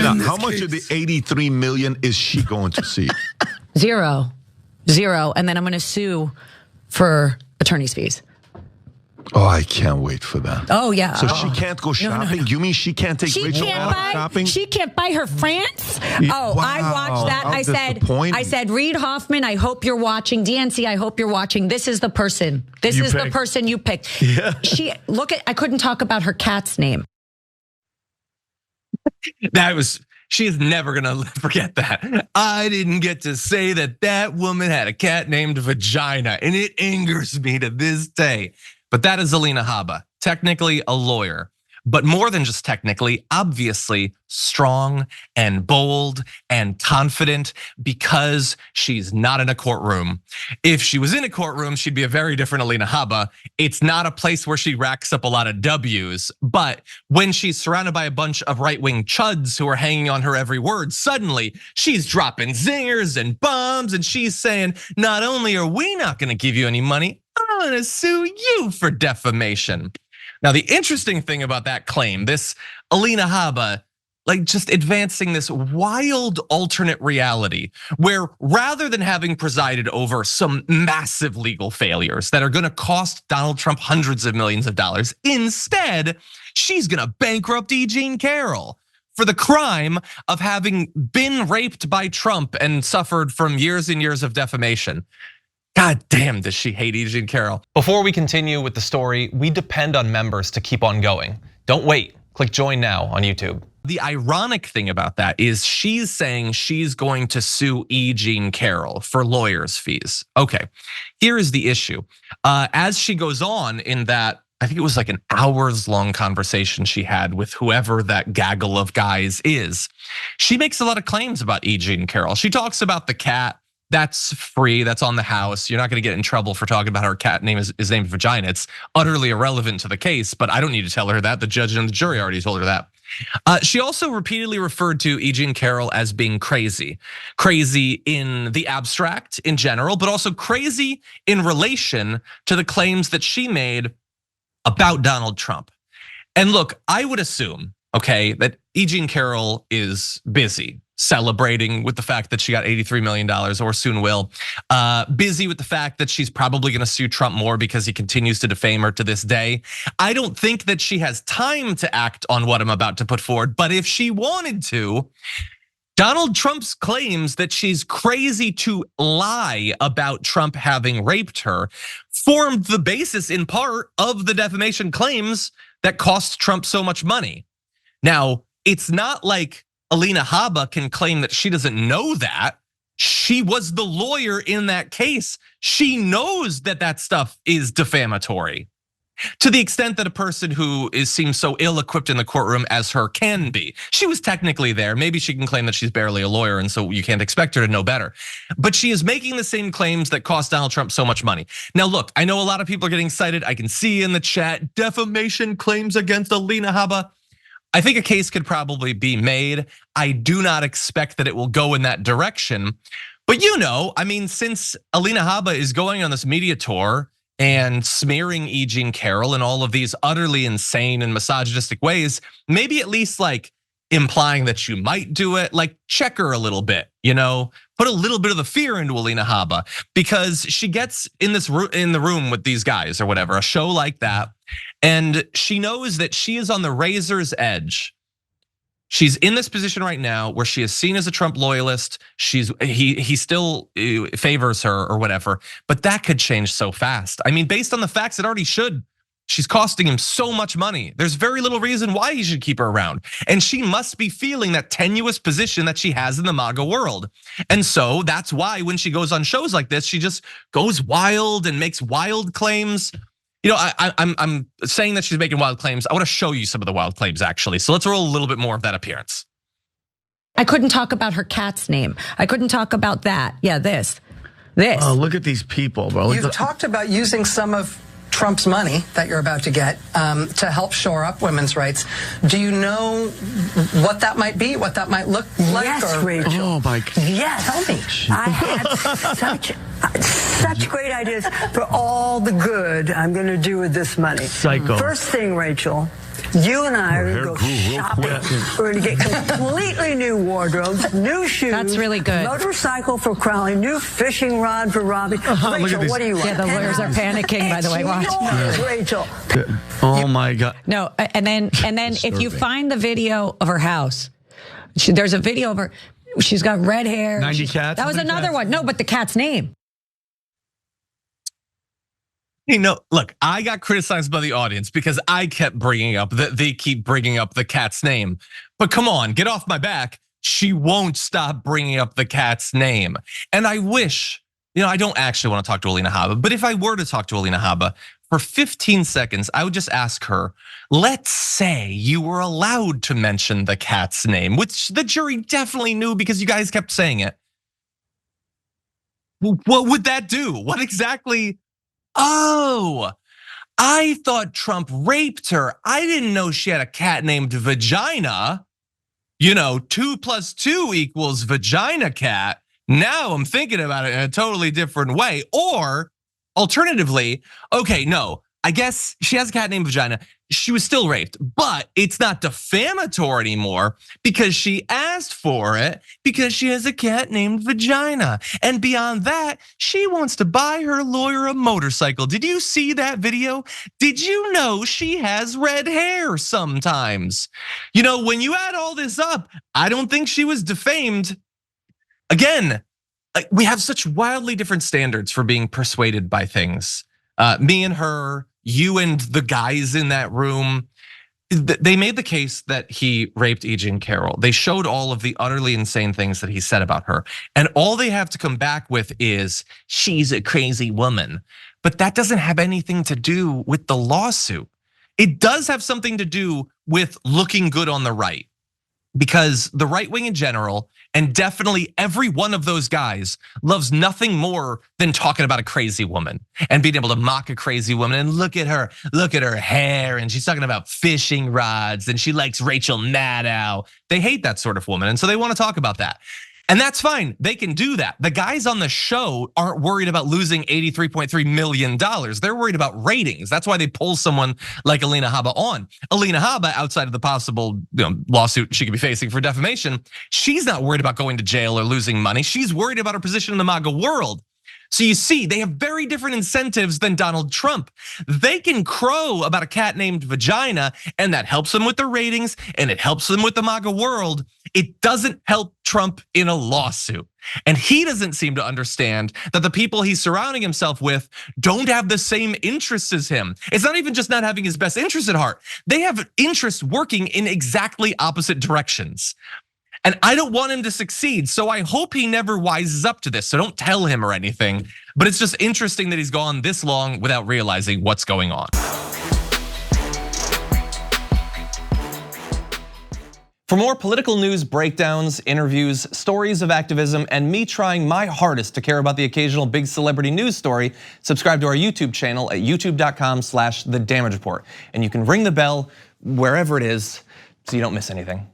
Alina, how much of the 83 million is she going to see? Zero. And then I'm going to sue for attorney's fees. Oh, I can't wait for that. Oh, yeah. So she can't go shopping? No. You mean she can't take Rachel out shopping? She can't buy her France? Wow. I watched that. I said, Reid Hoffman, I hope you're watching. DNC, I hope you're watching. This is the person. The person you picked. Yeah. I couldn't talk about her cat's name. She is never gonna forget that. I didn't get to say that woman had a cat named Vagina, and it angers me to this day. But that is Alina Habba, technically a lawyer, but more than just technically, obviously strong and bold and confident because she's not in a courtroom. If she was in a courtroom, she'd be a very different Alina Habba. It's not a place where she racks up a lot of W's, but when she's surrounded by a bunch of right-wing chuds who are hanging on her every word, suddenly she's dropping zingers and bombs and she's saying, not only are we not gonna give you any money, I'm gonna sue you for defamation. Now, the interesting thing about that claim, this Alina Habba, like just advancing this wild alternate reality where rather than having presided over some massive legal failures that are gonna cost Donald Trump hundreds of millions of dollars, instead, she's gonna bankrupt E. Jean Carroll for the crime of having been raped by Trump and suffered from years and years of defamation. God damn, does she hate E. Jean Carroll. Before we continue with the story, we depend on members to keep on going. Don't wait, click join now on YouTube. The ironic thing about that is she's saying she's going to sue E. Jean Carroll for lawyers' fees. Okay, here is the issue. As she goes on in that, I think it was like an hours-long conversation she had with whoever that gaggle of guys is, she makes a lot of claims about E. Jean Carroll. She talks about the cat. That's free, that's on the house. You're not gonna get in trouble for talking about her cat name is named Vagina. It's utterly irrelevant to the case, but I don't need to tell her that. The judge and the jury already told her that. She also repeatedly referred to E. Jean Carroll as being crazy. Crazy in the abstract in general, but also crazy in relation to the claims that she made about Donald Trump. And look, I would assume, okay, that E. Jean Carroll is busy celebrating with the fact that she got $83 million or soon will. Busy with the fact that she's probably gonna sue Trump more because he continues to defame her to this day. I don't think that she has time to act on what I'm about to put forward, but if she wanted to, Donald Trump's claims that she's crazy to lie about Trump having raped her formed the basis in part of the defamation claims that cost Trump so much money. Now, it's not like Alina Habba can claim that she doesn't know that. She was the lawyer in that case. She knows that that stuff is defamatory. To the extent that a person who seems so ill-equipped in the courtroom as her can be. She was technically there. Maybe she can claim that she's barely a lawyer and so you can't expect her to know better. But she is making the same claims that cost Donald Trump so much money. Now look, I know a lot of people are getting excited. I can see in the chat, defamation claims against Alina Habba. I think a case could probably be made. I do not expect that it will go in that direction. But I mean, since Alina Habba is going on this media tour and smearing E. Jean Carroll in all of these utterly insane and misogynistic ways, maybe at least like implying that you might do it, like check her a little bit, put a little bit of the fear into Alina Habba because she gets in the room with these guys or whatever, a show like that. And she knows that she is on the razor's edge. She's in this position right now where she is seen as a Trump loyalist. He still favors her or whatever, but that could change so fast. I mean, based on the facts, it already should. She's costing him so much money. There's very little reason why he should keep her around. And she must be feeling that tenuous position that she has in the MAGA world. And so that's why when she goes on shows like this, she just goes wild and makes wild claims. I'm saying that she's making wild claims. I want to show you some of the wild claims actually. So let's roll a little bit more of that appearance. I couldn't talk about her cat's name. I couldn't talk about that. Yeah, this. Oh, look at these people, bro. You've talked about using some of Trump's money that you're about to get to help shore up women's rights. Do you know what that might be, what that might look like? Yes, Rachel. Oh my God. Yes. Tell me. I have such great ideas for all the good I'm going to do with this money. Psycho. First thing, Rachel, You and I are going to go shopping. We're going to get completely new wardrobes, new shoes. That's really good. Motorcycle for Crowley, new fishing rod for Robbie. Rachel, what do you want? Yeah, the lawyers are panicking, by the way. Watch. Rachel. Oh my God. No, and then if you find the video of her house, there's a video of her. She's got red hair. 90 cats. That was another one. No, but the cat's name. You know, look, I got criticized by the audience because I kept bringing up that they keep bringing up the cat's name. But come on, get off my back. She won't stop bringing up the cat's name. And I wish, I don't actually want to talk to Alina Habba, but if I were to talk to Alina Habba for 15 seconds, I would just ask her, let's say you were allowed to mention the cat's name, which the jury definitely knew because you guys kept saying it. What would that do? What exactly? Oh, I thought Trump raped her. I didn't know she had a cat named Vagina. 2 + 2 = vagina cat. Now I'm thinking about it in a totally different way. Or alternatively, okay, no, I guess she has a cat named Vagina. She was still raped, but it's not defamatory anymore because she asked for it because she has a cat named Vagina. And beyond that, she wants to buy her lawyer a motorcycle. Did you see that video? Did you know she has red hair sometimes? When you add all this up, I don't think she was defamed. Again, we have such wildly different standards for being persuaded by things. Me and her, you and the guys in that room, they made the case that he raped E. Carroll. They showed all of the utterly insane things that he said about her. And all they have to come back with is, she's a crazy woman. But that doesn't have anything to do with the lawsuit. It does have something to do with looking good on the right. Because the right wing in general, and definitely every one of those guys, loves nothing more than talking about a crazy woman and being able to mock a crazy woman. And look at her hair, and she's talking about fishing rods, and she likes Rachel Maddow. They hate that sort of woman, and so they want to talk about that. And that's fine, they can do that. The guys on the show aren't worried about losing $83.3 million. They're worried about ratings. That's why they pull someone like Alina Habba on. Alina Habba, outside of the possible lawsuit she could be facing for defamation, she's not worried about going to jail or losing money. She's worried about her position in the MAGA world. So you see, they have very different incentives than Donald Trump. They can crow about a cat named Vagina, and that helps them with the ratings, and it helps them with the MAGA world. It doesn't help Trump in a lawsuit. And he doesn't seem to understand that the people he's surrounding himself with don't have the same interests as him. It's not even just not having his best interests at heart. They have interests working in exactly opposite directions. And I don't want him to succeed, so I hope he never wises up to this. So don't tell him or anything, but it's just interesting that he's gone this long without realizing what's going on. For more political news breakdowns, interviews, stories of activism, and me trying my hardest to care about the occasional big celebrity news story, subscribe to our YouTube channel at youtube.com/The Damage Report. And you can ring the bell wherever it is so you don't miss anything.